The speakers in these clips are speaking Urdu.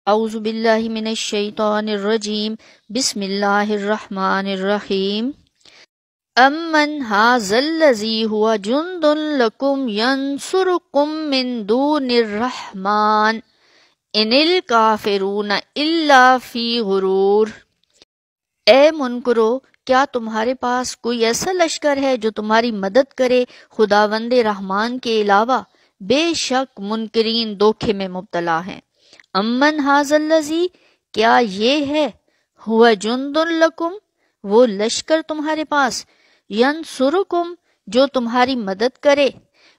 اعوذ باللہ من الشیطان الرجیم بسم اللہ الرحمن الرحیم امن ھذا الذی ھو جند لکم ینصرکم من دون الرحمن ان الکافرون الا فی غرور۔ اے منکرو، کیا تمہارے پاس کوئی ایسا لشکر ہے جو تمہاری مدد کرے خداوند رحمان کے علاوہ؟ بے شک منکرین دھوکے میں مبتلا ہیں۔ امن ھذا الذی، کیا یہ ہے، ہوا جند لکم، وہ لشکر تمہارے پاس، ینصرکم، جو تمہاری مدد کرے،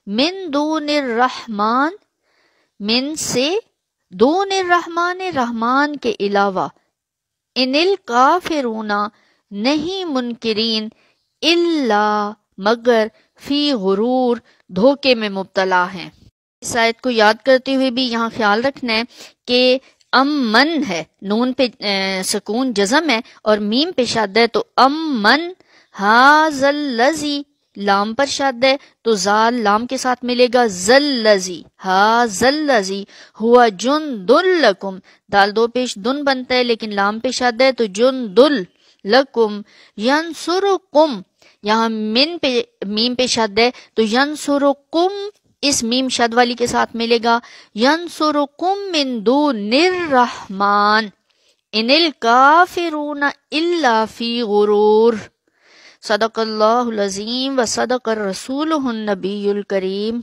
من دون الرحمن، من سے، دون الرحمن، رحمان کے علاوہ، ان الکافرون، نہیں منکرین، الا مگر، فی غرور، دھوکے میں مبتلا ہیں۔ اس آیت کو یاد کرتے ہوئے بھی یہاں خیال رکھنا ہے کہ امن ہے، نون پہ سکون جزم ہے اور میم پہ شد ہے، تو امن ھذا الذی، لام پر شد ہے تو زال لام کے ساتھ ملے گا، ذلذی، ھذا الذی ھو جند لکم، دال دو پیش دن بنتا ہے لیکن لام پہ شد ہے تو جند لکم، ینصرکم، یہاں میم پہ شد ہے تو ینصرکم اس میم شد والی کے ساتھ ملے گا، ینصرکم من دون الرحمن ان الکافرون الا فی غرور۔ صدق اللہ العظیم و صدق الرسول النبی الکریم۔